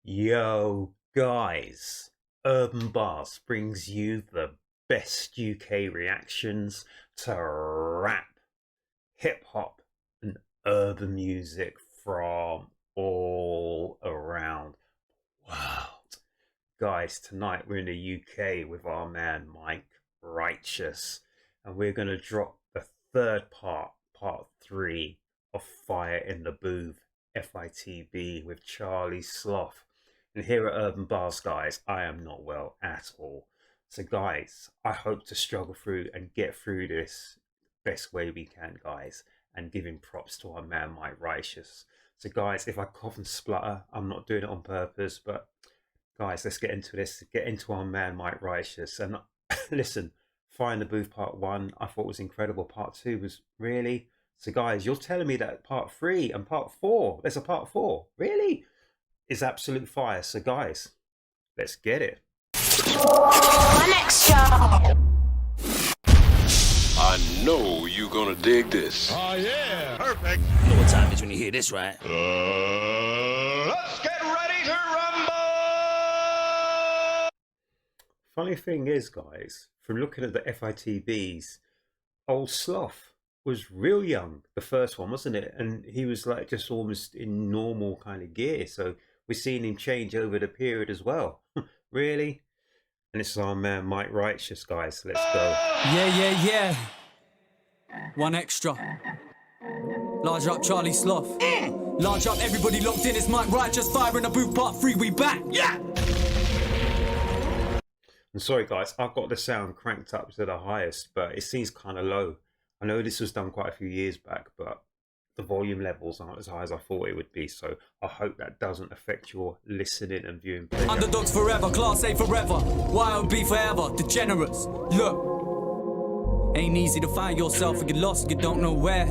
Yo, guys, Urb'n Barz brings you the best UK reactions to rap, hip hop, and urban music from all around the world. Guys, tonight we're in the UK with our man Mike Righteous, and we're going to drop the third part three of Fire in the Booth, FITB with Charlie Sloth. And here at Urb'n Barz, guys, I am not well at all. So, guys, I hope to struggle through and get through this best way we can, guys, and giving props to our man Mike Righteous. So, guys, if I cough and splutter, I'm not doing it on purpose, but guys, let's get into this. Get into our man Mike Righteous. And listen, Fire in the Booth part one, I thought was incredible. Part two was really. So, guys, you're telling me that part three and part four, there's a part four, really? Is absolute fire. So, guys, let's get it. One extra. I know you're gonna dig this. Oh yeah, perfect. You know what time it is when you hear this, right? Let's get ready to rumble. Funny thing is, guys, from looking at the FITBs, old Sloth was real young, the first one, wasn't it? And he was like just almost in normal kind of gear. So we're seeing him change over the period as well. Really? And this is our man Mike Righteous, guys. Let's go. Yeah. One extra. Large up Charlie Sloth. Large up everybody locked in. It's Mike Righteous. Fire in the Booth part 3. We back. Yeah. I'm sorry, guys. I've got the sound cranked up to the highest, but it seems kind of low. I know this was done quite a few years back, but the volume levels aren't as high as I thought it would be, so I hope that doesn't affect your listening and viewing pleasure. Underdogs forever, class A forever. YOB forever, degenerates. Look, ain't easy to find yourself if you're lost, you don't know where.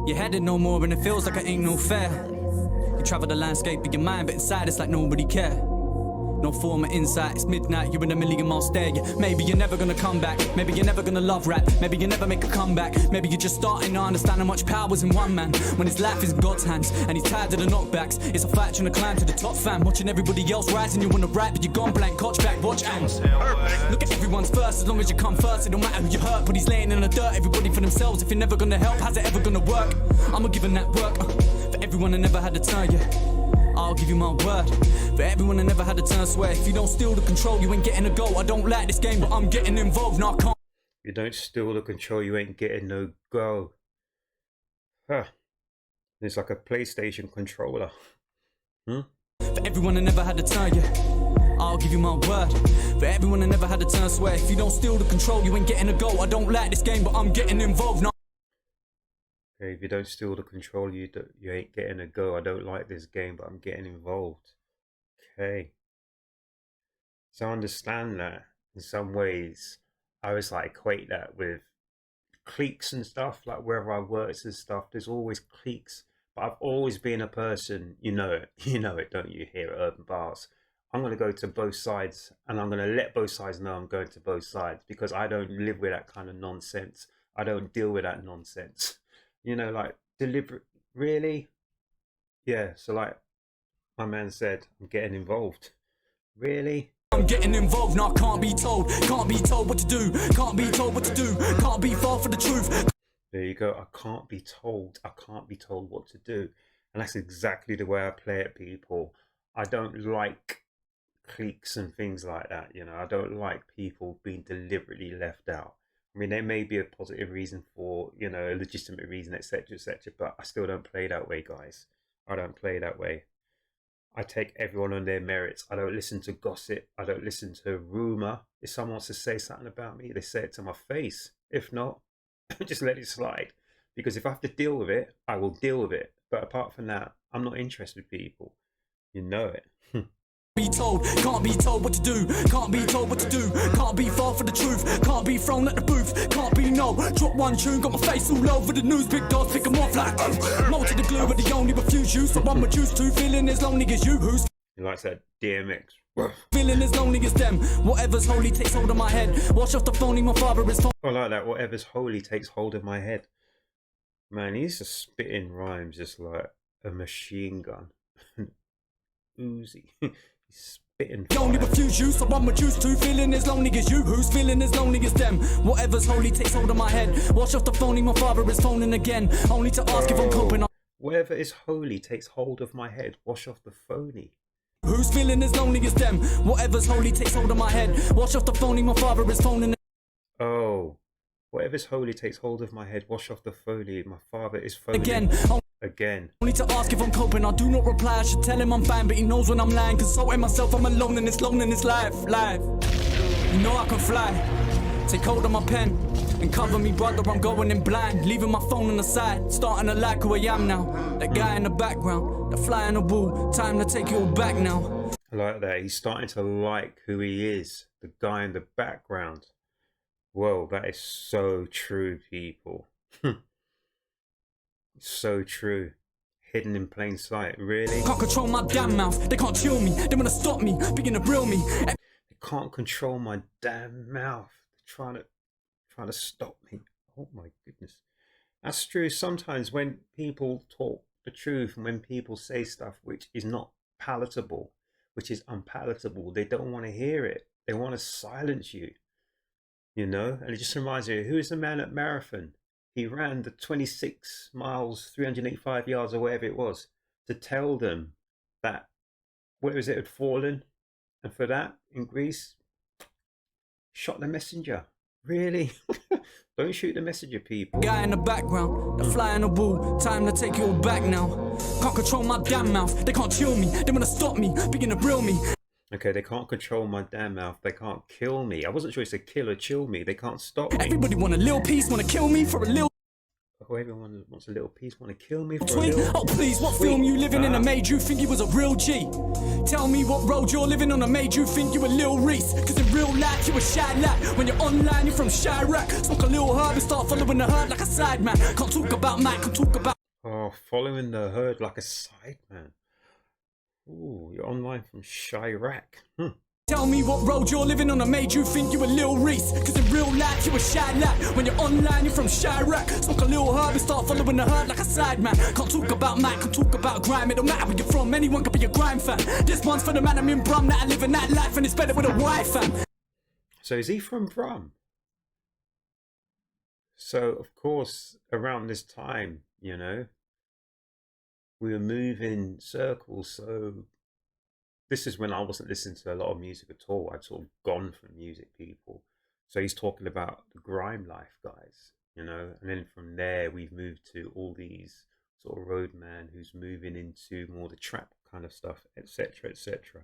You're headed no more and it feels like it ain't no fair. You travel the landscape in your mind, but inside it's like nobody care. No form of insight, it's midnight, you're in a million-mile stare. Maybe you're never gonna come back, maybe you're never gonna love rap, maybe you never make a comeback, maybe you're just starting to understand how much power's in one man. When his life is in God's hands, and he's tired of the knockbacks. It's a fight trying to climb to the top, fam. Watching everybody else rise and you wanna rap, but you're gone blank, coach back, watch out. Look at everyone's first, as long as you come first, it don't matter who you hurt, but he's laying in the dirt, everybody for themselves. If you're never gonna help, how's it ever gonna work? I'ma give him that work, for everyone that never had to turn you. I'll give you my word. For everyone that never had a turn, swear if you don't steal the control, you ain't getting a go. I don't like this game, but I'm getting involved. No, I can't. You don't steal the control, you ain't getting no go. Huh. It's like a PlayStation controller. For everyone that never had to turn, I'll give you my word. For everyone that never had a turn, swear if you don't steal the control, you ain't getting a go. I don't like this game, but I'm getting involved. No. Okay, if you don't steal the control, you ain't getting a go. I don't like this game, but I'm getting involved. Okay. So I understand that in some ways. I always like equate that with cliques and stuff, like wherever I worked and stuff, there's always cliques. But I've always been a person, you know it, don't you, here at Urb'n Barz. I'm going to go to both sides, and I'm going to let both sides know I'm going to both sides, because I don't live with that kind of nonsense. I don't deal with that nonsense. Like deliberate, really? Yeah, so like my man said, I'm getting involved. Really? I'm getting involved, now I can't be told what to do, can't be told what to do, can't be far for the truth. There you go, I can't be told what to do. And that's exactly the way I play it, people. I don't like cliques and things like that, I don't like people being deliberately left out. I mean, there may be a positive reason for, a legitimate reason, etc., but I still don't play that way, guys. I don't play that way. I take everyone on their merits. I don't listen to gossip. I don't listen to rumor. If someone wants to say something about me, they say it to my face. If not, just let it slide. Because if I have to deal with it, I will deal with it. But apart from that, I'm not interested in people. You know it. Can't be told what to do, can't be told what to do, can't be far for the truth, can't be thrown at the booth, can't be no. Drop one tune, got my face all over the news, big dogs pick them off like mold the glue, but they only refuse you, so I'm reduced to feeling as lonely as you. Who's he likes that DMX? Feeling as lonely as them. Whatever's holy takes hold of my head. Wash off the phony, my father is phone. I like that. Whatever's holy takes hold of my head. Man, he's just spitting rhymes just like a machine gun. Uzi. He's spitting Only fire. refuse you, so I'm reduced to feeling as lonely as you. Who's feeling as lonely as them? Whatever's holy takes hold of my head. Wash off the phony, my father is phoning again. Only to ask if I'm coping. Whatever is holy takes hold of my head. Wash off the phony. Who's feeling as lonely as them? Whatever's holy takes hold of my head. Wash off the phony, my father is phoning Oh, whatever's holy takes hold of my head. Wash off the phony. My father is phoning again. Only to ask if I'm coping, I do not reply. I should tell him I'm fine, but he knows when I'm lying. Consulting myself, I'm alone in this loneliness life. You know I can fly. Take hold of my pen and cover me, brother. I'm going in blind, leaving my phone on the side, starting to like who I am now. That guy in the background, the fly in the wall. Time to take you all back now. I like that. He's starting to like who he is. The guy in the background. Whoa, that is so true, people. So true. Hidden in plain sight, really? Can't control my damn mouth, they can't chill me. They wanna stop me, begin to grill me. They can't control my damn mouth. They're trying to stop me. Oh my goodness. That's true. Sometimes when people talk the truth and when people say stuff which is not palatable, which is unpalatable, they don't want to hear it. They want to silence you. You know? And it just reminds me, who is the man at marathon? He ran the 26 miles, 385 yards or whatever it was, to tell them that, where is it, had fallen. And for that, in Greece, shot the messenger. Really? Don't shoot the messenger, people. Guy in the background, the fly in the wall. Time to take you all back now. Can't control my damn mouth, they can't chill me. They wanna stop me, begin to grill me. Okay, they can't control my damn mouth. They can't kill me. I wasn't sure it's a kill or chill me. They can't stop me. Everybody want a little piece, wanna kill me for a little. Oh, everyone wants a little piece, want to kill me for Tweet. a little. Oh please, what film you living in that made you think you was a real G? Tell me what road you're living on that made you think you a Lil Reese. Cause in real life you a shy lad. When you're online you're from Chirac. Smoke a little herb and start following the herd like a side man. Can't talk about Mac, can't talk about. Oh, following the herd like a sideman. Ooh, you're online from Chirac. Tell me what road you're living on that made you think you a Lil Reese. Cause in real life you a shy lad. When you're online you're from Chirac. Smoke a little herb and start following the herd like a sideman. Can't talk about Mac, can't talk about grime. It don't matter where you're from, anyone can be a grime fan. This one's for the man I'm in Brum that I live in that life and it's better with a wife fam. So is he from Brum? So of course around this time, you know, we were moving circles. So this is when I wasn't listening to a lot of music at all. I'd sort of gone from music, people. So he's talking about the grime life, guys, you know, and then from there we've moved to all these sort of roadman who's moving into more the trap kind of stuff, etc., etc.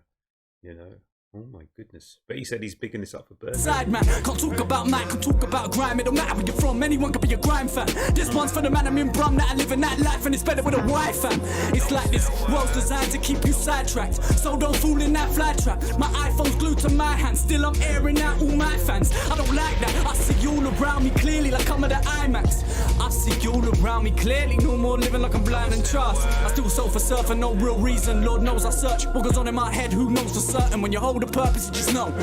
You know. Oh my goodness. But he said he's bigging this up for birthday. Sideman, can't talk about Mac, can't talk about grime. It don't matter where you're from, anyone can be a grime fan. This one's for the man I'm in Brum that I live in that life and it's better with a wife fam. It's like this world's designed to keep you sidetracked, so don't fool in that fly trap. My iPhone's glued to my hand, still I'm airing out all my fans. I don't like that, I see you all around me clearly like I'm at the IMAX. I see you all around me clearly, no more living like I'm blind and trust. I still soul for surf for no real reason, Lord knows I search. What goes on in my head, who knows for certain? When you hold a purpose, you just know.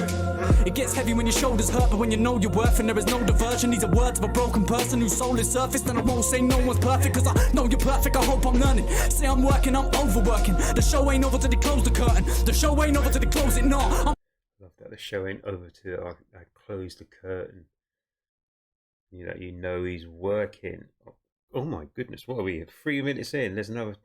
It gets heavy when your shoulders hurt, but when you know your worth and there is no diversion. These are words of a broken person whose soul is surfaced. And I won't say no one's perfect, cause I know you're perfect, I hope I'm learning. Say I'm working, I'm overworking. The show ain't over till they close the curtain. The show ain't over till they close it, no. Love that the show ain't over till I close the curtain. You know he's working. Oh my goodness, what are we, 3 minutes in? There's another...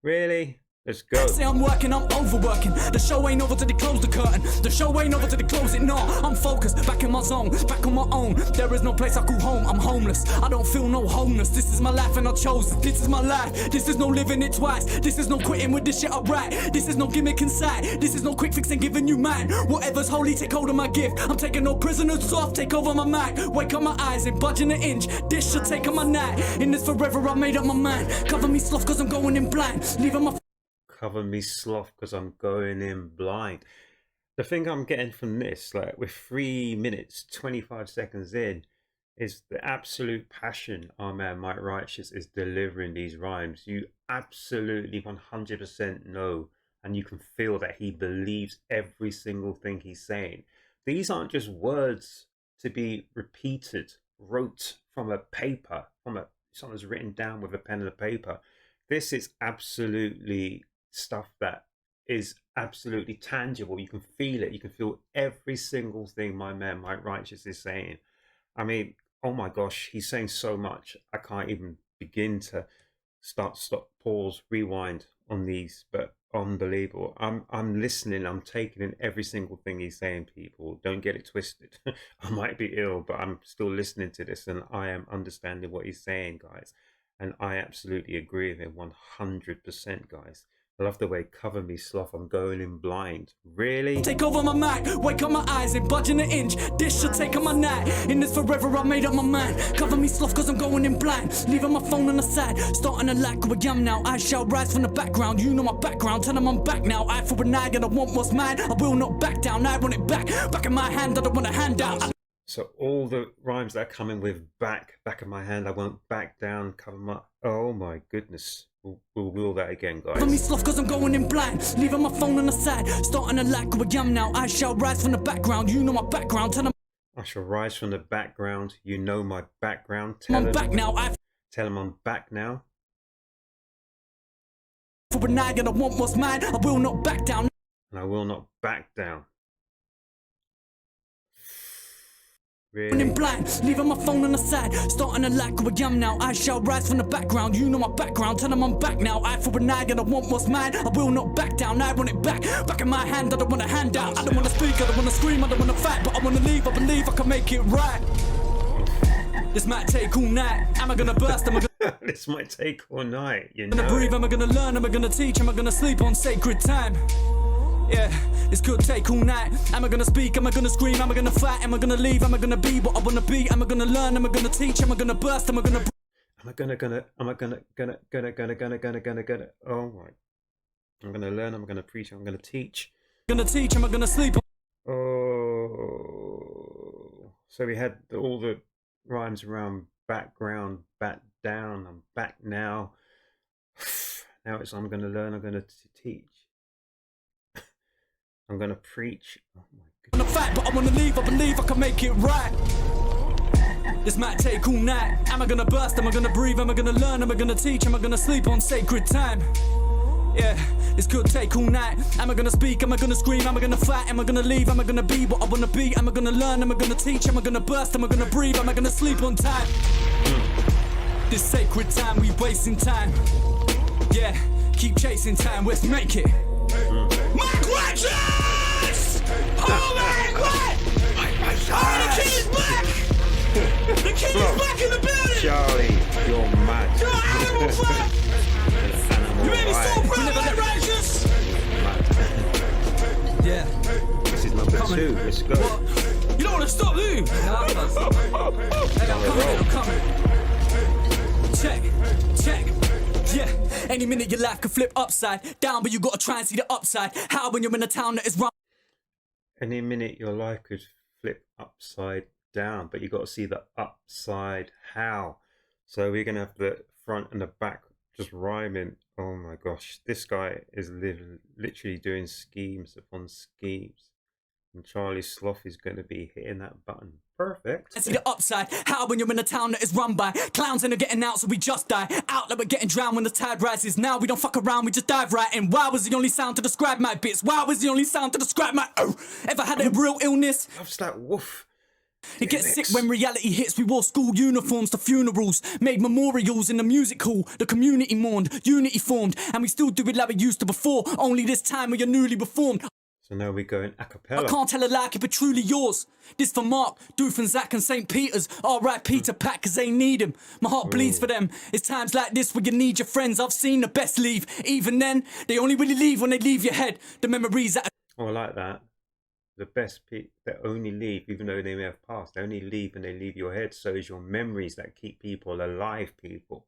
Really? Let's go. Say I'm working, I'm overworking. The show ain't over till they close the curtain. The show ain't over till they close it, no. I'm focused, back in my zone, back on my own. There is no place I call home, I'm homeless. I don't feel no homeless. This is my life and I chose it. This is my life. This is no living it twice. This is no quitting with this shit I write. This is no gimmick inside. This is no quick fix and giving you mine. Whatever's holy, take hold of my gift. I'm taking no prisoners off, take over my mind. Wake up my eyes, ain't budging an inch. This should take on my night. In this forever, I made up my mind. Cover me sloth cause I'm going in blind. Leaving my Cover me sloth because I'm going in blind. The thing I'm getting from this, like we're 3 minutes, 25 seconds in, is the absolute passion our man Mike Righteous is delivering these rhymes. You absolutely 100% know and you can feel that he believes every single thing he's saying. These aren't just words to be repeated, wrote from a paper, someone's written down with a pen and a paper. This is absolutely stuff that is absolutely tangible. You can feel it. You can feel every single thing my man Mike Righteous is saying. I mean, oh my gosh, he's saying so much. I can't even begin to stop, pause, rewind on these, but unbelievable. I'm listening, I'm taking in every single thing he's saying, people. Don't get it twisted. I might be ill, but I'm still listening to this and I am understanding what he's saying, guys. And I absolutely agree with him 100%, guys. I love the way Cover Me Sloth, I'm going in blind. Really? Take over my mind, wake up my eyes, ain't budging an inch. This should take on my night. In this forever, I made up my mind. Cover me sloth, cause I'm going in blind. Leaving my phone on the side, starting to lack where I am now. I shall rise from the background, you know my background. Tell them I'm back now. I for an eye, and I want what's mine. I will not back down, I want it back. Back in my hand, I don't want a handout. So all the rhymes that are coming with back of my hand, I won't back down, cover my... Oh my goodness. We'll rule that again, guys. Cover me sloth, cause I'm going in blind. Leaving my phone on the side, starting to lack where I am now. I shall rise from the background, you know my background. Tell them I shall rise from the background, you know my background. I'm back now. Tell him I'm back now. For an eye, and I want what's mine. I will not back down. And I will not back down. In Really? blind, leaving my phone on the side, starting to lack where I am now. I shall rise from the background, you know my background. Tell them I'm back now. I for an eye, and I want what's mine. I will not back down. I want it back. Back in my hand, I don't want a handout. I don't want to speak, I don't want to scream, I don't want to fight, but I want to leave. I believe I can make it right. This might take all night. Am I gonna burst? Am I gonna This might take all night, you gonna know. breathe? Am I gonna learn? Am I gonna teach? Am I gonna sleep on sacred time? Yeah, this could take all night. Am I gonna speak? Am I gonna scream? Am I gonna fight? Am I gonna leave? Am I gonna be what I wanna be? Am I gonna learn? Am I gonna teach? Am I gonna burst? Am I gonna... Am I gonna oh my. I'm gonna learn, I'm gonna preach, I'm gonna teach. Gonna teach? Am I gonna sleep? Oh, so we had all the rhymes around background, back down, I'm back now. Now it's I'm gonna learn, I'm gonna teach. I'm gonna preach. Oh my I'm gonna fight, but I wanna leave. I believe I can make it right. This might take all night. Am I gonna burst? Am I gonna breathe? Am I gonna learn? Am I gonna teach? Am I gonna sleep on sacred time? Yeah, this could take all night. Am I gonna speak? Am I gonna scream? Am I gonna fight? Am I gonna leave? Am I gonna be what I wanna be? Am I gonna learn? Am I gonna teach? Am I gonna burst? Am I gonna breathe? Am I gonna sleep on time? This sacred time, we wasting time. Yeah, keep chasing time, let's make it. Mike Righteous! Oh man, what? Oh, the king is back! The king is back in the building! Charlie, you're mad. You're an animal, bro! You made me so proud, Mike Righteous! Yeah. This is number 2, let's go. What? You don't want to stop, do you? No, I'm coming. Check. Yeah, any minute your life could flip upside down, but you gotta try and see the upside. How when you're in a town that is run? Any minute your life could flip upside down, but you got to see the upside how. So we're gonna have the front and the back just rhyming. Oh my gosh, this guy is literally doing schemes upon schemes, and Charlie Sloth is going to be hitting that button. Perfect. I see the upside. How when you're in a town that is run by clowns and are getting out, so we just die. Out like we're getting drowned when the tide rises. Now we don't fuck around, we just dive right in. Wow was the only sound to describe my bits. Wow was the only sound to describe my Ever had a real illness? Loves that woof. It gets sick when reality hits. We wore school uniforms to funerals, made memorials in the music hall. The community mourned, unity formed, and we still do it like we used to before. Only this time we are newly reformed. So now we're going a I cappella. can't tell a lie, keep it truly yours. This for Mark, Doof and Zach and St. Peter's. R.I.P. to Pat, cause they need him. My heart bleeds for them. It's times like this where you need your friends. I've seen the best leave. Even then, they only really leave when they leave your head. The memories that... Oh, I like that. The best people that only leave, even though they may have passed, they only leave and they leave your head. So it's your memories that keep people alive, people.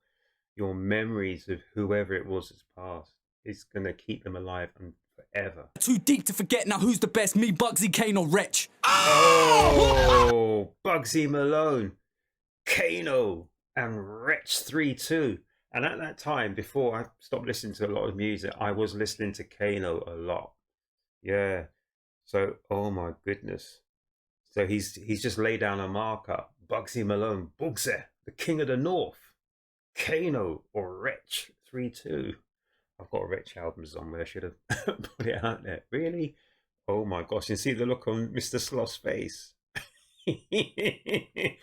Your memories of whoever it was that's passed is going to keep them alive and forever. Too deep to forget. Now who's the best? Me, Bugsy, Kane or Wretch? Oh, Bugsy Malone, Kano, and Wretch 3-2. And at that time, before I stopped listening to a lot of music, I was listening to Kano a lot. Yeah. So, oh my goodness. So he's just laid down a marker. Bugsy Malone, Bugsy, the King of the North, Kano or Wretch 3-2. I've got a Wretch album somewhere. I should have put it out there. Really? Oh my gosh! You see the look on Mr. Sloth's face. He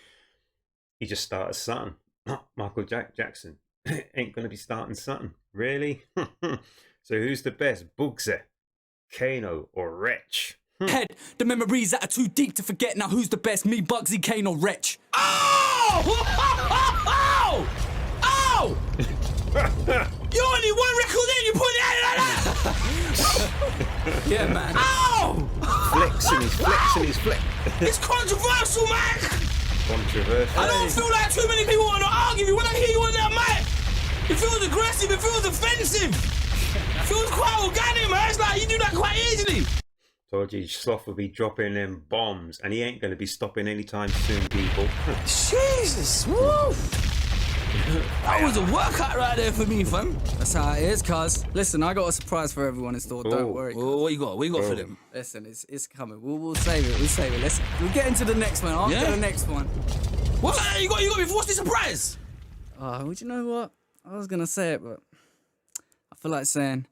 just started something. Michael Jackson ain't gonna be starting something. Really? So who's the best? Bugsy, Kano, or Wretch? Head, the memories that are too deep to forget. Now who's the best? Me, Bugsy, Kane, or Wretch? Oh! Oh! You only one record in, you put it out like that! Yeah, man. Oh! Flexing his flex. It's controversial, man! Controversial. I don't feel like too many people want to argue with you. When I hear you on that mic, it feels aggressive, it feels offensive. It feels quite organic, man. It's like you do that quite easily. Told you Sloth will be dropping them bombs, and he ain't going to be stopping anytime soon, people. Jesus, woo! That was a workout right there for me, fam. That's how it is, cuz. Listen, I got a surprise for everyone in store. Don't worry. What you got? What you got for them? Listen, it's coming. We'll save it. We'll save it. We'll get into the next one. After the next one. What you got? You got me. What's the surprise? Would you know what? I was gonna say it, but I feel like saying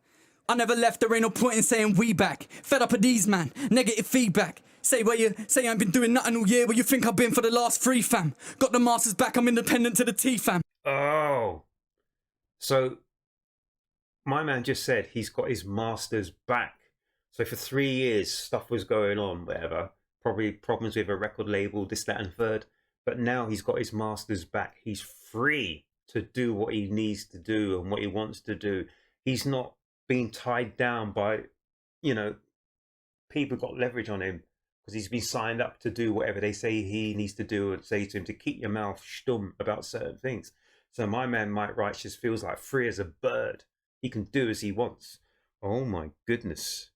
I never left. There ain't no point in saying we back. Fed up of these, man. Negative feedback. Say I ain't been doing nothing all year. Where you think I've been for the last 3, fam? Got the masters back. I'm independent to the T, fam. Oh, so my man just said he's got his masters back. So for 3 years, stuff was going on, whatever. Probably problems with a record label, this, that, and third. But now he's got his masters back. He's free to do what he needs to do and what he wants to do. He's not being tied down by, people got leverage on him because he's been signed up to do whatever they say he needs to do and say to him to keep your mouth stum about certain things. So my man Mike Wright just feels like free as a bird. He can do as he wants. Oh my goodness.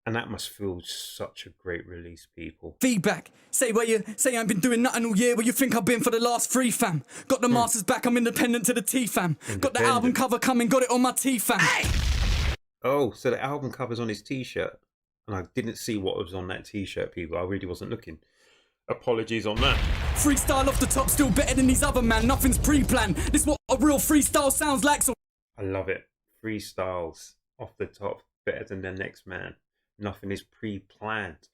And that must feel such a great release, people. Feedback. Say I ain't been doing nothing all year. Where you think I've been for the last 3, fam? Got the masters back. I'm independent to the T, fam. Got the album cover coming. Got it on my T, fam. Hey! Oh, so the album cover's on his T-shirt. And I didn't see what was on that T-shirt, people. I really wasn't looking. Apologies on that. Freestyle off the top, still better than these other man. Nothing's pre-planned. This what a real freestyle sounds like. So I love it. Freestyles off the top, better than the next man. Nothing is pre-planned.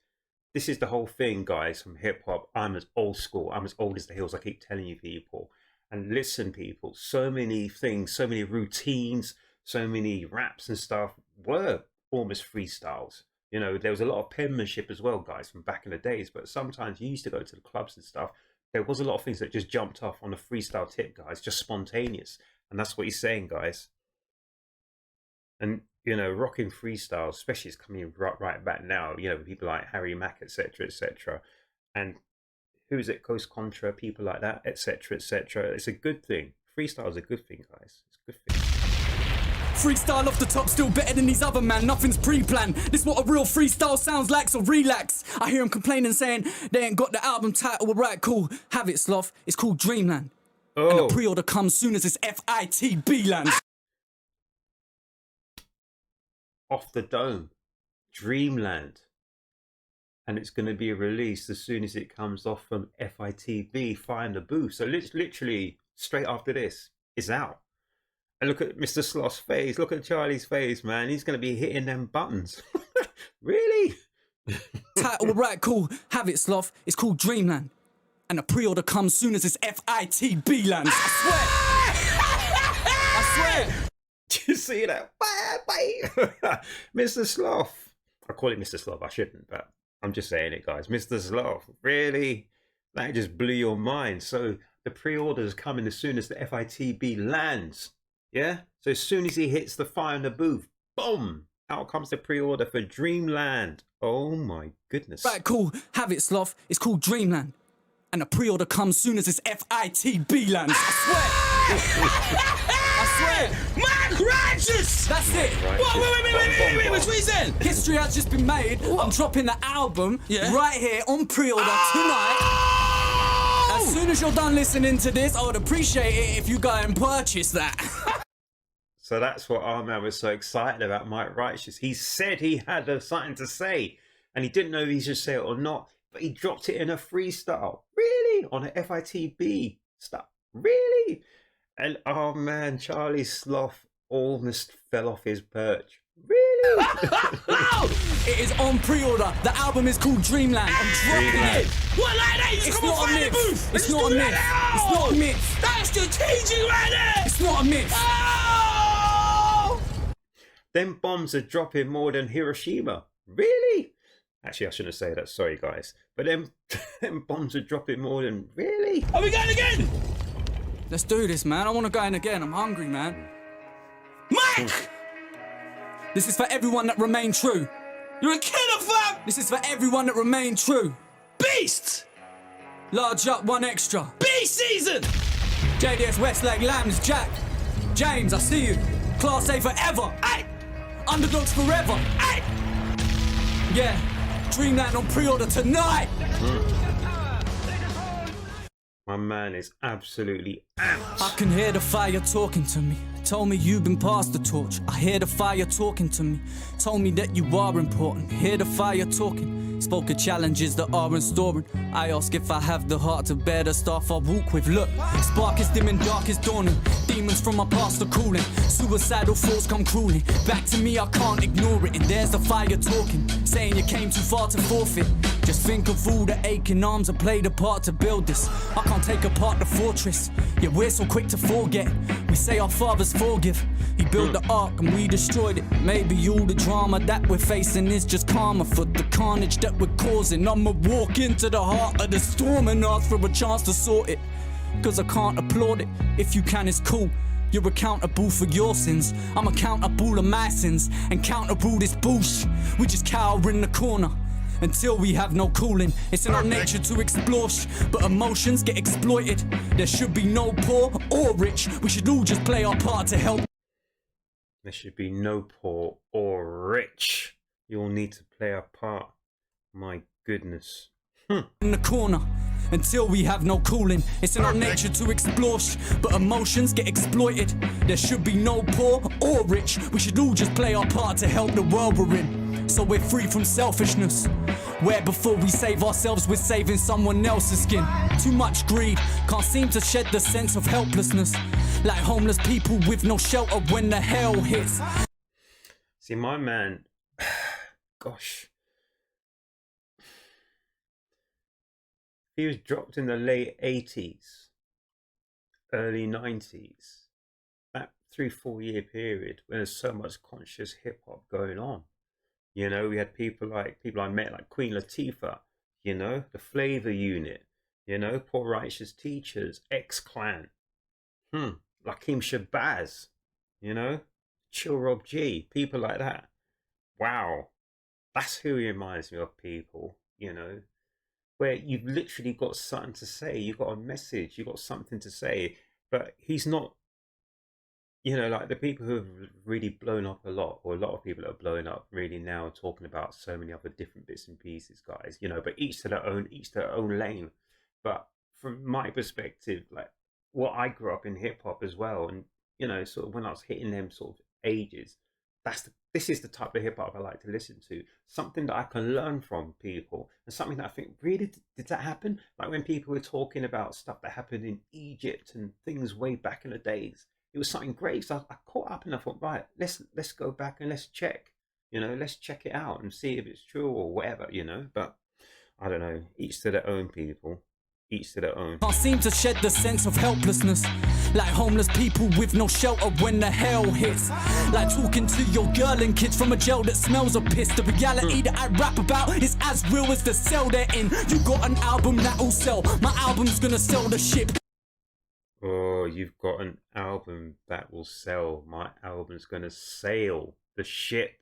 This is the whole thing, guys, from hip-hop. I'm as old school. I'm as old as the hills. I keep telling you, people. And listen, people, so many things, so many routines, so many raps and stuff were almost freestyles. There was a lot of penmanship as well, guys, from back in the days. But sometimes you used to go to the clubs and stuff. There was a lot of things that just jumped off on a freestyle tip, guys, just spontaneous. And that's what he's saying, guys. And, rocking freestyle, especially it's coming right back now, with people like Harry Mack, etc., etc. And who's it, Coast Contra, people like that, etc., etc. It's a good thing. Freestyle is a good thing, guys. It's a good thing. freestyle off the top, still better than these other man. Nothing's pre-planned. This what a real freestyle sounds like, so relax. I hear him complaining, saying they ain't got the album title. Well, right, cool. Have it, Sloth. It's called Dreamland. Oh. And the pre-order comes soon as it's FITB land. Off the dome, Dreamland, and it's going to be released as soon as it comes off from FITB, Find the Booth. So literally straight after this, it's out. And look at Mr. Sloth's face. Look at Charlie's face, man. He's going to be hitting them buttons. Really? Title, right, cool. Have it, Sloth. It's called Dreamland. And the pre-order comes soon as it's FITB land. I swear. I swear. Do you see that? Bye. Mr. Sloth. I call him Mr. Sloth. I shouldn't, but I'm just saying it, guys. Mr. Sloth. Really? That just blew your mind. So the pre-orders coming as soon as the FITB lands. Yeah? So as soon as he hits the fire in the booth, boom! Out comes the pre-order for Dreamland. Oh my goodness. Right, cool. Have it, Sloth. It's called Dreamland. And the pre-order comes soon as it's FITB land. I swear. I swear. Man, righteous! That's it. Whoa, wait, what's he saying? History has just been made. I'm dropping the album right here on pre-order tonight. As soon as you're done listening to this, I would appreciate it if you go and purchase that. So that's what our man was so excited about, Mike Righteous. He said he had something to say, and he didn't know if he should say it or not, but he dropped it in a freestyle. Really? On an FITB stuff. Really? And oh man, Charlie Sloth almost fell off his perch. Really? It is on pre-order. The album is called Dreamland. I'm dropping Dreamland. it. What, like that? You just It's come and not a find the myth. booth. It's not a myth. It's not a myth. That's strategic right there. It's not a myth. Oh! Them bombs are dropping more than Hiroshima. Really? Actually, I shouldn't say that. Sorry, guys. But them bombs are dropping more than... Really? Are we going again? Let's do this, man. I want to go in again. I'm hungry, man. Mike! This is for everyone that remained true. You're a killer, fam! This is for everyone that remained true. Beast! Large up, one extra. Beast season! JDS Westlake, Lambs, Jack. James, I see you. Class A forever. Aye! Underdogs forever. Aye! Yeah. Dreamland on pre-order tonight. My man is absolutely amped. I can hear the fire talking to me. Told me you've been past the torch. I hear the fire talking to me. Told me that you are important. Hear the fire talking. Spoke of challenges that are in store. I ask if I have the heart to bear the staff I walk with. Look, spark is dim and dark is dawning. Demons from my past are cooling. Suicidal thoughts come crueling. Back to me, I can't ignore it. And there's the fire talking, saying you came too far to forfeit. Just think of all the aching arms that played a part to build this. I can't take apart the fortress. Yeah, we're so quick to forget. We say our fathers forgive. He built the ark and we destroyed it. Maybe all the drama that we're facing is just karma for the carnage that we're causing. I'ma walk into the heart of the storm and ask for a chance to sort it. Cause I can't applaud it. If you can, it's cool. You're accountable for your sins. I'm accountable of my sins. And counterable this bullshit. We just cower in the corner until we have no cooling. It's in our nature to explore but emotions get exploited. There should be no poor or rich. We should all just play our part to help. There should be no poor or rich. You all need to play a part. My goodness. In the corner until we have no cooling. It's in our nature to explore but emotions get exploited. There should be no poor or rich. We should all just play our part to help the world we're in, so we're free from selfishness. Where before we save ourselves, we're saving someone else's skin. Too much greed, can't seem to shed the sense of helplessness. Like homeless people with no shelter when the hell hits. See, my man, gosh. He was dropped in the late 80s, early 90s. That 3-4 year period when there's so much conscious hip hop going on. You know, we had people I met like Queen Latifah, you know, the Flavor Unit, you know, Poor Righteous Teachers, X-Clan, Lakeem Shabazz, you know, Chill Rob G, people like that. Wow, that's who he reminds me of, people, you know, where you've literally got something to say, you've got a message, you've got something to say, but he's not, you know, like the people who have really blown up a lot, or a lot of people that are blowing up really now, talking about so many other different bits and pieces, guys, you know, but each to their own lane. But from my perspective, like what I grew up in hip hop as well, and you know, sort of when I was hitting them sort of ages, this is the type of hip hop I like to listen to. Something that I can learn from people, and something that I think, really, did that happen? Like when people were talking about stuff that happened in Egypt and things way back in the days. It was something great. So I caught up and I thought, right, let's go back and let's check. You know, let's check it out and see if it's true or whatever, you know. But I don't know. Each to their own, people. Each to their own. Can't seem to shed the sense of helplessness. Like homeless people with no shelter when the hell hits. Like talking to your girl and kids from a jail that smells of piss. The reality that I rap about is as real as the cell they're in. You got an album that'll sell. My album's gonna sell the ship. Oh, you've got an album that will sell. My album's gonna sail the ship.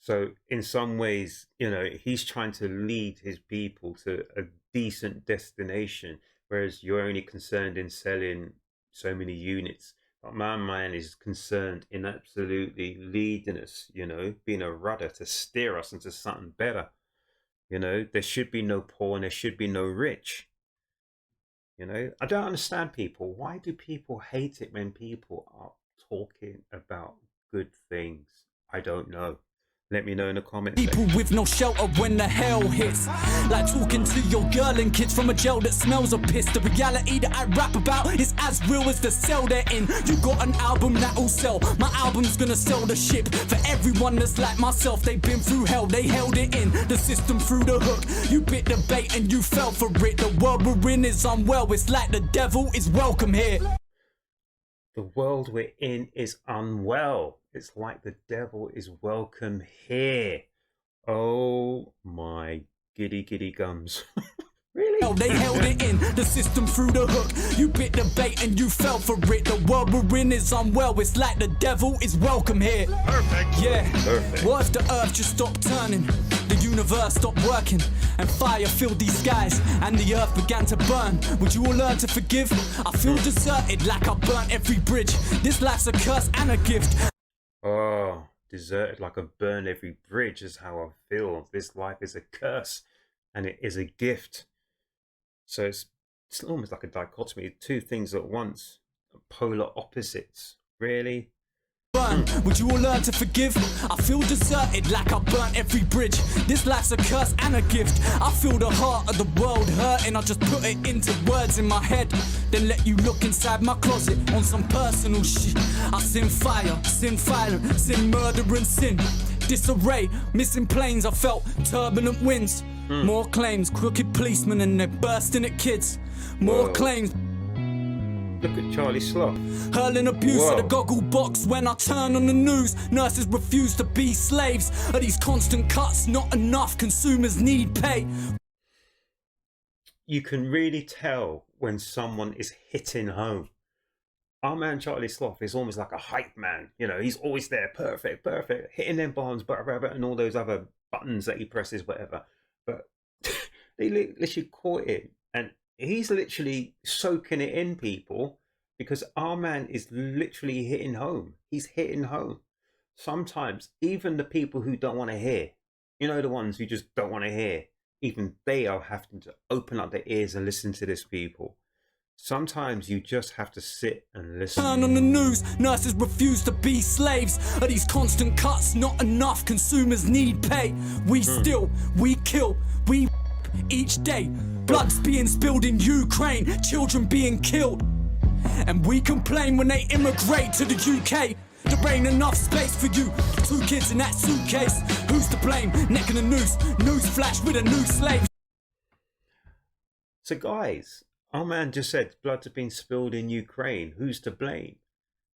So in some ways, you know, he's trying to lead his people to a decent destination, whereas you're only concerned in selling so many units. But my man is concerned in absolutely leading us, you know, being a rudder to steer us into something better. You know, there should be no poor and there should be no rich. You know, I don't understand people. Why do people hate it when people are talking about good things? I don't know. Let me know in the comments. People with no shelter when the hell hits. Like talking to your girl and kids from a jail that smells of piss. The reality that I rap about is as real as the cell they're in. You got an album that'll sell. My album's gonna sell the ship. For everyone that's like myself, they've been through hell, they held it in. The system through the hook. You bit the bait and you fell for it. The world we're in is unwell. It's like the devil is welcome here. The world we're in is unwell. It's like the devil is welcome here. Oh my giddy gums. Really? They held it in, the system through the hook. You bit the bait and you fell for it. The world we're in is unwell. It's like the devil is welcome here. Perfect. Yeah. Perfect. What if the earth just stopped turning? The universe stopped working and fire filled these skies and the earth began to burn. Would you all learn to forgive? I feel deserted like I burnt every bridge. This life's a curse and a gift. Oh, deserted like I've burned every bridge is how I feel. This life is a curse and it is a gift. So it's almost like a dichotomy, two things at once, polar opposites. Really? Would you all learn to forgive? I feel deserted like I burnt every bridge. This life's a curse and a gift. I feel the heart of the world hurting. I just put it into words in my head, then let you look inside my closet on some personal shit. I sin fire, sin violence, sin murder and sin disarray, missing planes. I felt turbulent winds. More claims, crooked policemen and they're bursting at kids. More claims. Look at Charlie Sloth. Hurling abuse at the goggle box when I turn on the news. Nurses refuse to be slaves. Are these constant cuts not enough? Consumers need pay. You can really tell when someone is hitting home. Our man Charlie Sloth is almost like a hype man. You know, he's always there, perfect, hitting them bombs, and all those other buttons that he presses, whatever. But they literally caught it, and he's literally soaking it in, people, because our man is literally hitting home. He's hitting home. Sometimes even the people who don't want to hear, you know, the ones who just don't want to hear, even they are having to open up their ears and listen to this, people. Sometimes you just have to sit and listen. Turn on the news, nurses refuse to be slaves. Are these constant cuts not enough? Consumers need pay. We steal, we kill, we each day. Blood's being spilled in Ukraine, children being killed. And we complain when they immigrate to the UK. There ain't enough space for you. 2 kids in that suitcase. Who's to blame? Neck in a noose, news flash with a new slave. So guys, our man just said blood has been spilled in Ukraine. Who's to blame?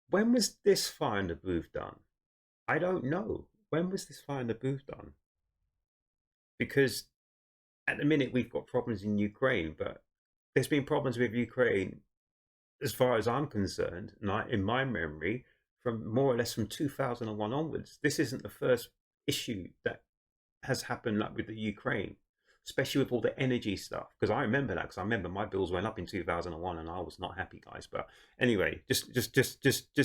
When was this fire in the booth done? I don't know. When was this fire in the booth done? Because at the minute we've got problems in Ukraine, but there's been problems with Ukraine, as far as I'm concerned, in my memory, from more or less from 2001 onwards. This isn't the first issue that has happened like with the Ukraine, especially with all the energy stuff. Because I remember that, because I remember my bills went up in 2001 and I was not happy, guys. But anyway, just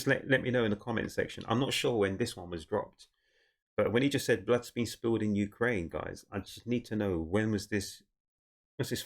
let me know in the comment section. I'm not sure when this one was dropped, but when he just said blood's been spilled in Ukraine, guys, I just need to know, when was this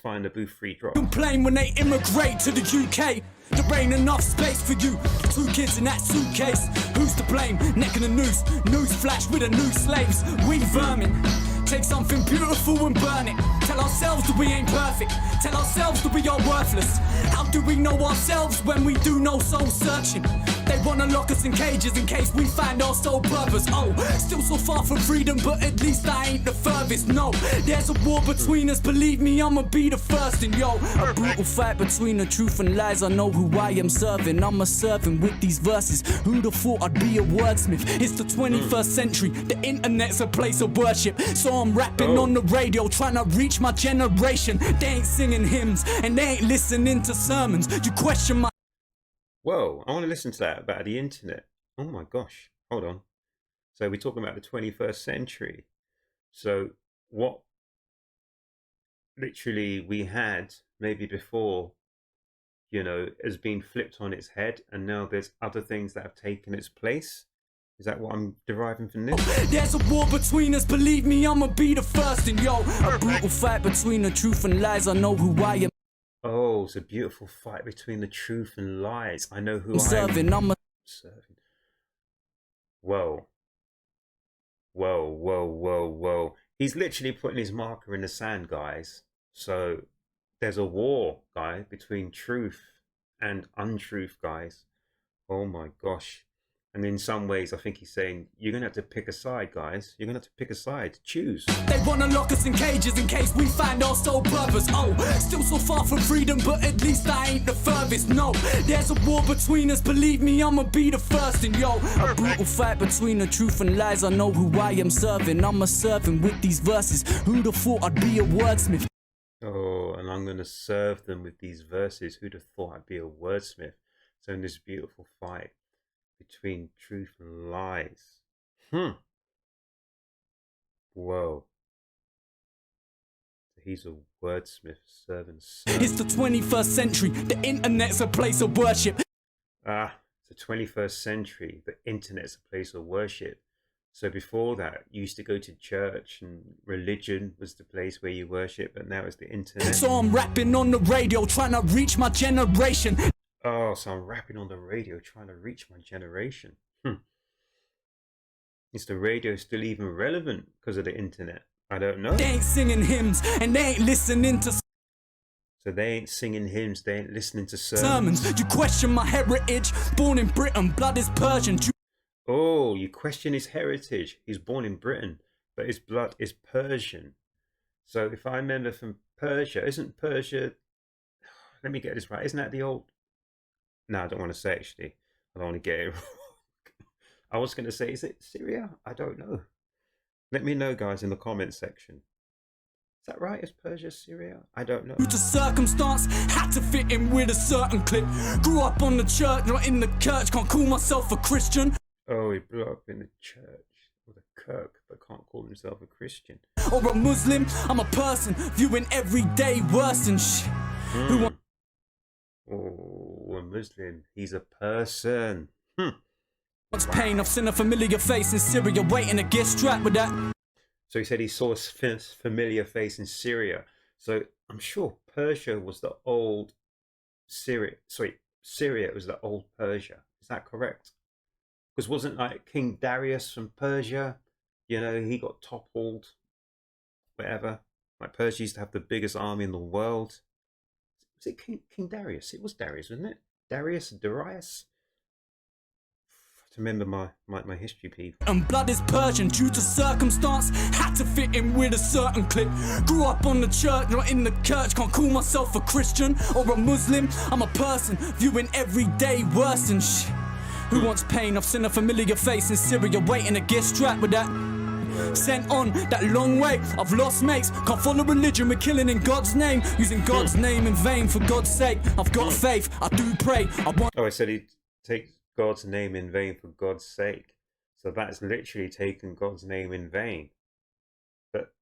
fire in the booth free drop? Complain when they immigrate to the UK. There ain't enough space for you. 2 kids in that suitcase. Who's to blame? Neck in a noose, news flash with a new slaves. We vermin. Take something beautiful and burn it. Tell ourselves that we ain't perfect. Tell ourselves that we are worthless. How do we know ourselves when we do no soul searching? They wanna lock us in cages in case we find our sole purpose. Oh, still so far from freedom, but at least I ain't the furthest. No, there's a war between us. Believe me, I'ma be the first. And yo, a brutal fight between the truth and lies. I know who I am serving. I'm a servant with these verses. Who'd have thought I'd be a wordsmith? It's the 21st century. The internet's a place of worship. So I'm rapping on the radio, trying to reach my generation. They ain't singing hymns and they ain't listening to sermons. You question my... Whoa, I want to listen to that about the internet. Oh my gosh, hold on. So we're talking about the 21st century. So what literally we had maybe before, you know, has been flipped on its head, and now there's other things that have taken its place. Is that what I'm deriving from this? There's a war between us, believe me, I'ma be the first. And yo, a brutal fight between the truth and lies. I know who I am. Oh, it's a beautiful fight between the truth and lies. I know who I'm serving. I'm serving. Whoa. Whoa, whoa, whoa, whoa. He's literally putting his marker in the sand, guys. So there's a war, guys, between truth and untruth, guys. Oh my gosh. And in some ways, I think he's saying, you're going to have to pick a side, guys. You're going to have to pick a side. Choose. They wanna lock us in cages in case we find our sole purpose. Oh, still so far from freedom, but at least I ain't the furthest. No, there's a war between us, believe me, I'ma be the first. And yo, a brutal fight between the truth and lies. I know who I am serving. I'm a servant with these verses. Who'd have thought I'd be a wordsmith? Oh, and I'm going to serve them with these verses. Who'd have thought I'd be a wordsmith? So in this beautiful fight between truth and lies. Whoa. He's a wordsmith serving. It's the 21st century. The internet's a place of worship. It's the 21st century. The internet's a place of worship. So before that, you used to go to church and religion was the place where you worship, but now it's the internet. So I'm rapping on the radio, trying to reach my generation. Oh, so I'm rapping on the radio, trying to reach my generation. Is the radio still even relevant because of the internet? I don't know. They ain't singing hymns and they ain't listening to So they ain't singing hymns, they ain't listening to sermons. You question my heritage, born in Britain, blood is Persian. Oh, you question his heritage. He's born in Britain, but his blood is Persian. So if I remember from Persia, isn't Persia... Let me get this right. Isn't that the old... No, I don't want to say actually. I don't want to get it wrong. I was going to say, is it Syria? I don't know. Let me know, guys, in the comments section. Is that right? Is Persia Syria? I don't know. Due to circumstance, had to fit in with a certain clique. Grew up on the church, not in the church. Can't call myself a Christian. Oh, he blew up in the church with a Kirk, but can't call himself a Christian. Or a Muslim. I'm a person viewing every day worse than shit. Oh, a Muslim. He's a person. What's pain? I've seen a familiar face in Syria waiting to get strapped with that. So he said he saw a familiar face in Syria. So I'm sure Persia was the old Syria. Sorry, Syria was the old Persia. Is that correct? Because wasn't like King Darius from Persia? You know, he got toppled. Whatever. Like Persia used to have the biggest army in the world. Was it King Darius? It was Darius, wasn't it? Darius? To remember my history, people. And blood is Persian due to circumstance. Had to fit in with a certain clique. Grew up on the church, not in the church. Can't call myself a Christian or a Muslim. I'm a person viewing every day worse than shit. Who wants pain? I've seen a familiar face in Syria waiting to get strapped with that. Sent on that long way, I've lost mates. Can't follow religion, we're killing in God's name. Using God's name in vain for God's sake. I've got faith, I do pray. I said he'd take God's name in vain for God's sake. So that's literally taking God's name in vain. But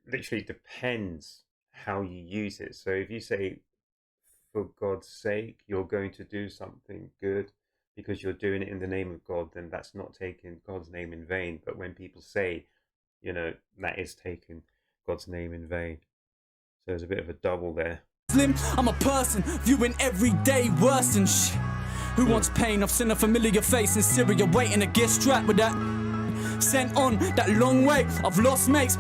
literally depends how you use it. So if you say, for God's sake, you're going to do something good because you're doing it in the name of God, then that's not taking God's name in vain. But when people say, you know, that is taking God's name in vain. So there's a bit of a double there. I'm a person viewing every day worse than shit. Who wants pain? I've seen a familiar face in Syria waiting to get strapped with that. Sent on that long way, I've lost mates.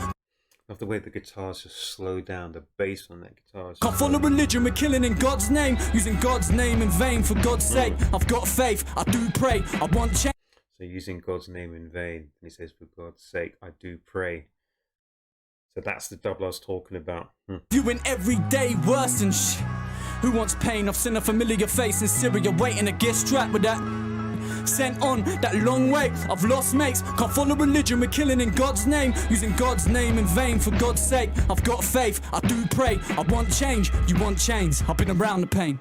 Love the way the guitars just slow down, the bass on that guitar. Can't follow religion, we're killing in God's name. Using God's name in vain for God's sake. I've got faith, I do pray, I want change. So using God's name in vain, and he says, for God's sake, I do pray. So that's the double I was talking about. Viewing every day worse than shit. Who wants pain? I've seen a familiar face in Syria waiting to get strapped with that. Sent on that long way, I've lost mates. Can't follow religion, we're killing in God's name. Using God's name in vain for God's sake. I've got faith, I do pray. I want change, you want change. I've been around the pain.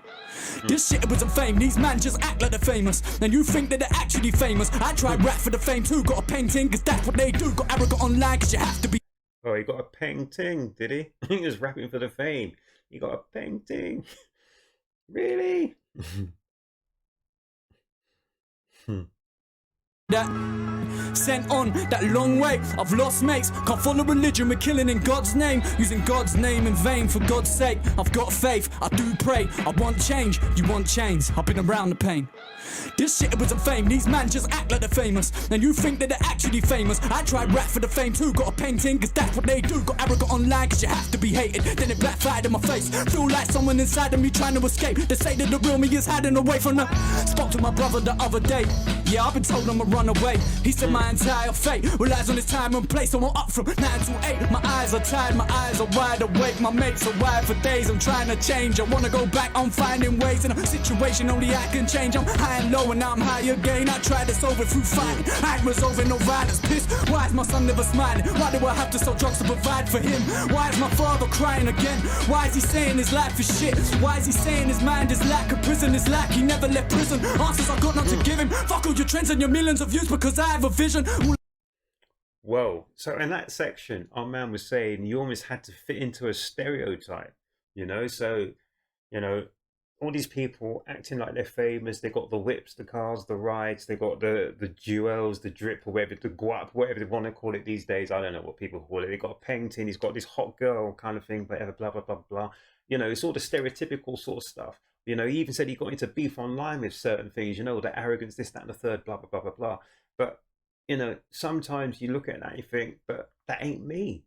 This shit wasn't fame, these man just act like they're famous. And you think that they're actually famous. I tried rap for the fame too, got a painting, cause that's what they do. Got arrogant online, cause you have to be. Oh, he got a painting, did he? He was rapping for the fame. He got a painting. Really? That sent on that long way, I've lost mates. Can't follow religion, we're killing in God's name. Using God's name in vain for God's sake. I've got faith, I do pray. I want change, you want change. I've been around the pain. This shit wasn't fame, these man just act like they're famous. And you think that they're actually famous. I tried rap for the fame too, got a painting, cause that's what they do. Got arrogant online, cause you have to be hated. Then it backfired in my face. Feel like someone inside of me trying to escape. They say that the real me is hiding away from the. Spoke to my brother the other day. Yeah, I've been told I'm a runaway. He said my entire fate relies on his time and place. So I'm up from 9 to 8. My eyes are tired, my eyes are wide awake. My mates are wired for days. I'm trying to change. I wanna go back, I'm finding ways. In a situation only I can change. I'm high and low and now I'm high again. I tried this over through fighting. I ain't resolving no violence. Pissed. Why is my son never smiling? Why do I have to sell drugs to provide for him? Why is my father crying again? Why is he saying his life is shit? Why is he saying his mind is lack? A prison is lack. He never left prison. Answers I got not to give him. Fuck all your trends and your millions of views because I have a vision. Whoa. So in that section, our man was saying you almost had to fit into a stereotype, you know? So, you know, all these people acting like they're famous. They got the whips, the cars, the rides. They got the jewels, the drip, or whatever, the guap, whatever they want to call it these days. I don't know what people call it. They got a painting. He's got this hot girl kind of thing, whatever, blah, blah, blah, blah. You know, it's all the stereotypical sort of stuff. You know, he even said he got into beef online with certain things, you know, the arrogance, this, that, and the third, blah, blah, blah, blah, blah. But, you know, sometimes you look at that and you think, but that ain't me.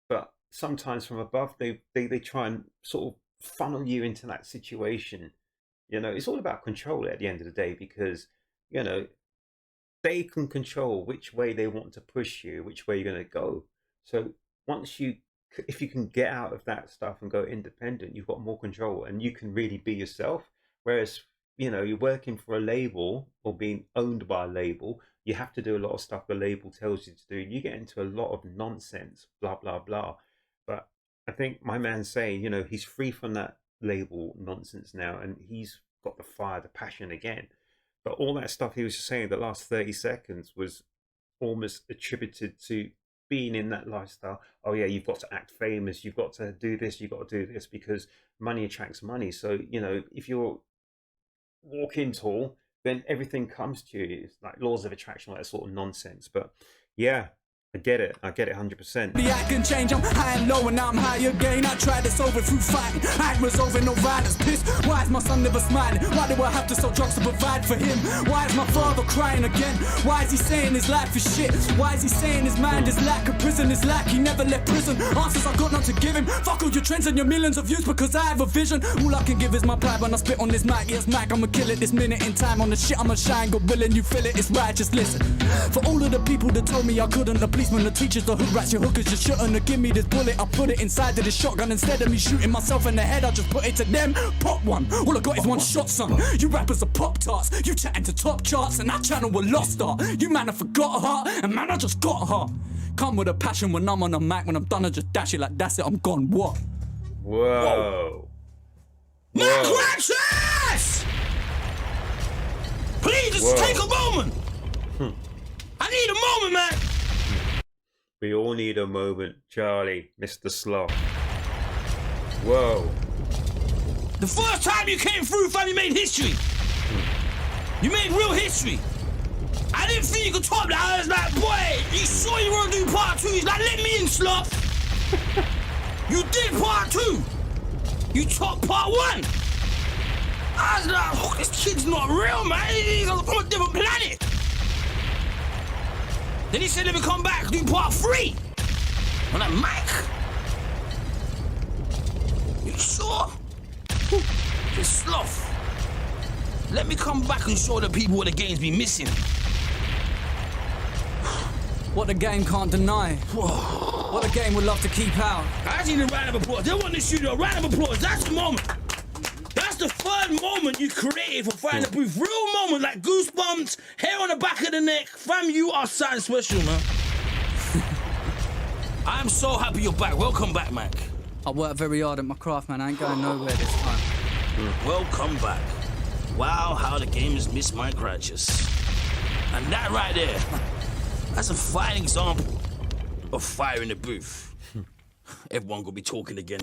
But sometimes from above, they try and sort of funnel you into that situation. You know, it's all about control at the end of the day, because, you know, they can control which way they want to push you, which way you're going to go. So once you, if you can get out of that stuff and go independent, you've got more control and you can really be yourself. Whereas, you know, you're working for a label or being owned by a label, you have to do a lot of stuff the label tells you to do. You get into a lot of nonsense, blah, blah, blah. But I think my man's saying, you know, he's free from that label nonsense now, and he's got the fire, the passion again. But all that stuff he was just saying the last 30 seconds was almost attributed to being in that lifestyle. Oh yeah, you've got to act famous, you've got to do this, you've got to do this, because money attracts money. So, you know, if you're walking tall, then everything comes to you. It's like laws of attraction, all that sort of nonsense. But yeah, I get it 100%. I can change, I'm high and low and now I'm high again. I tried this over through fighting. I ain't resolving no violence. Pissed. Why is my son never smiling? Why do I have to sell drugs to provide for him? Why is my father crying again? Why is he saying his life is shit? Why is he saying his mind is lack? A prison is lack. He never left prison. Answers I got not to give him. Fuck all your trends and your millions of views because I have a vision. All I can give is my pride when I spit on this mic. Yes, Mac, I'ma kill it this minute in time. On the shit I'ma shine. God willing, you feel it, it's right, just listen. For all of the people that told me I couldn't, the policemen, the teachers, the hood rats, your hookers just shouldn't have give me this bullet. I put it inside of this shotgun. Instead of me shooting myself in the head, I just put it to them. Pop one. All I got is one shot, son. You rappers are pop tarts. You chatting to top charts, and that channel a lost art. You man, I forgot a heart, and man, I just got a heart. Come with a passion when I'm on the mic. When I'm done, I just dash it like that's it. I'm gone. What? Whoa. Mark Ratchus! Please just take a moment. I need a moment, man. We all need a moment, Charlie, Mr. Sloth. Whoa. The first time you came through, fam, you made history. You made real history. I didn't think you could top that. I was like, boy, you sure you want to do part 2? He's like, let me in, Sloth. You did part 2. You topped part 1. I was like, oh, this kid's not real, man. He's from a different planet. Then he said, let me come back, do part 3. I'm like, Mike, you sure? It's Sloth. Let me come back and show the people what the game's been missing. What the game can't deny. What the game would love to keep out. I just need a round of applause. They want to shoot you a round of applause. That's the moment. That's the third moment you created for Fire in the Booth. Real moment, like goosebumps, hair on the back of the neck. Fam, you are something special, man. I'm so happy you're back. Welcome back, Mac. I worked very hard at my craft, man. I ain't going nowhere this time. Welcome back. Wow, how the game has missed my crutches. And that right there, that's a fine example of Fire in the Booth. Everyone gonna be talking again.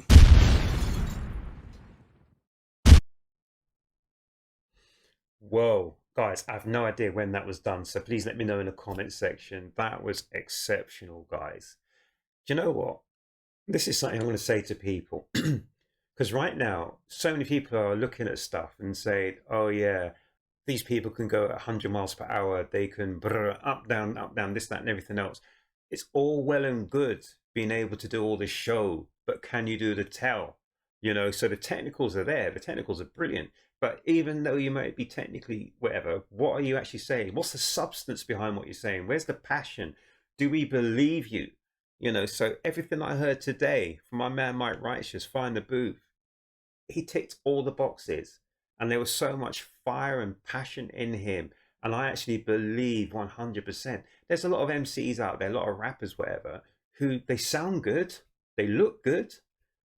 Whoa, guys, I have no idea when that was done, so please let me know in the comment section. That was exceptional, guys. Do you know what? This is something I'm going to say to people. Because right now, so many people are looking at stuff and saying, oh yeah, these people can go at 100 miles per hour. They can up, down, this, that, and everything else. It's all well and good being able to do all this show, but can you do the tell? You know, so the technicals are there. The technicals are brilliant. But even though you might be technically whatever, what are you actually saying? What's the substance behind what you're saying? Where's the passion? Do we believe you? You know, so everything I heard today from my man Mike Righteous, Find the Booth, he ticked all the boxes. And there was so much fire and passion in him. And I actually believe 100%. There's a lot of MCs out there, a lot of rappers, whatever, who they sound good, they look good,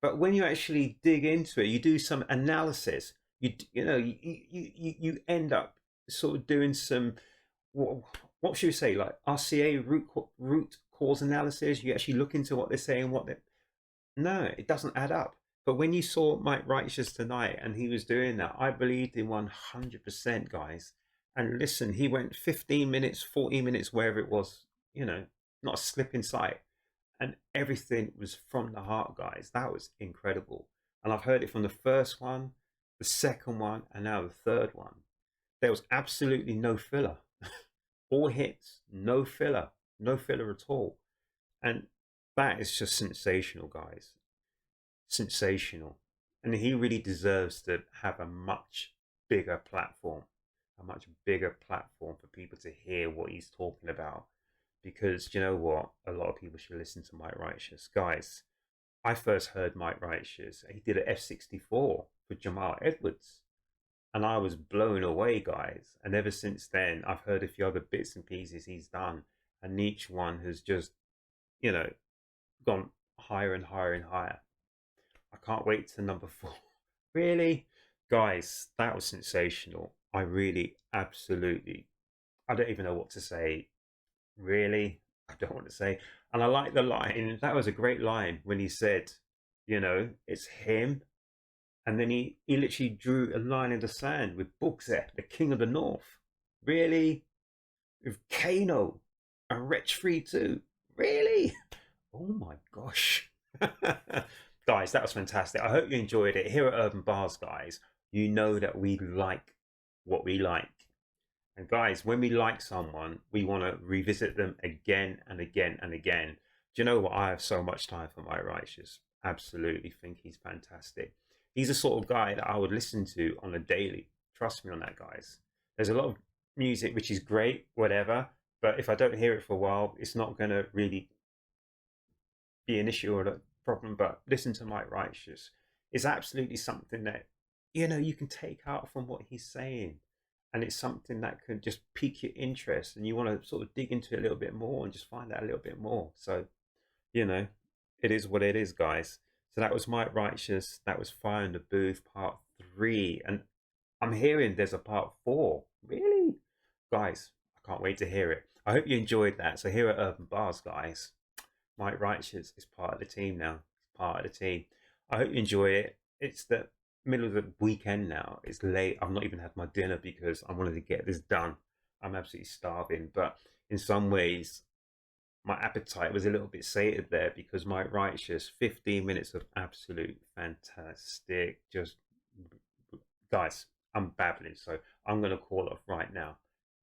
but when you actually dig into it, you do some analysis. You end up sort of doing some, what should we say, like RCA, root cause analysis. You actually look into what they're saying, no, it doesn't add up. But when you saw Mike Righteous tonight and he was doing that, I believed in 100%, guys. And listen, he went 15 minutes, 14 minutes, wherever it was, you know, not a slip in sight. And everything was from the heart, guys. That was incredible. And I've heard it from the first one, the second one, and now the third one. There was absolutely no filler. All hits, no filler at all. And that is just sensational, guys. Sensational. And he really deserves to have a much bigger platform for people to hear what he's talking about. Because you know what? A lot of people should listen to Mike Righteous. Guys, I first heard Mike Righteous. He did an F64 for Jamal Edwards. And I was blown away, guys. And ever since then, I've heard a few other bits and pieces he's done. And each one has just, you know, gone higher and higher and higher. I can't wait to number 4. Really? Guys, that was sensational. I really, absolutely, I don't even know what to say. Really? I don't want to say. And I like the line. That was a great line when he said, you know, it's him. And then he literally drew a line in the sand with Bugzeh, the king of the north. Really? With Kano and Wretch 3 too. Really? Oh my gosh. Guys, that was fantastic. I hope you enjoyed it. Here at Urb'n Barz, guys, you know that we like what we like. And guys, when we like someone, we want to revisit them again and again and again. Do you know what? I have so much time for Mike Righteous. Absolutely think he's fantastic. He's the sort of guy that I would listen to on a daily. Trust me on that, guys. There's a lot of music which is great, whatever, but if I don't hear it for a while, it's not going to really be an issue or a problem. But listen to Mike Righteous. It's absolutely something that, you know, you can take out from what he's saying. And it's something that can just pique your interest and you want to sort of dig into it a little bit more and just find out a little bit more. So, you know, it is what it is, guys. So that was Mike Righteous. That was Fire in the Booth part 3. And I'm hearing there's a part 4. Really? Guys, I can't wait to hear it. I hope you enjoyed that. So here at Urb'n Barz, guys, Mike Righteous is part of the team now. He's part of the team. I hope you enjoy it. It's the middle of the weekend now. It's late. I've not even had my dinner because I wanted to get this done. I'm absolutely starving. But in some ways, my appetite was a little bit sated there because Mike Righteous, 15 minutes of absolute fantastic. Just, guys, I'm babbling. So I'm going to call it off right now.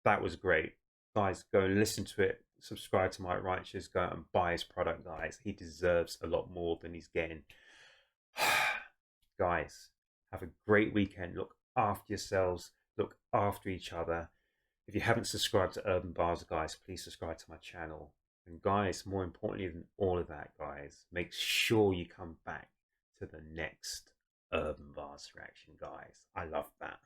That was great. Guys, go and listen to it. Subscribe to Mike Righteous. Go and buy his product, guys. He deserves a lot more than he's getting. Guys, have a great weekend. Look after yourselves. Look after each other. If you haven't subscribed to Urb'n Barz, guys, please subscribe to my channel. And guys, more importantly than all of that, guys, make sure you come back to the next Urb'n Barz reaction, guys. I love that.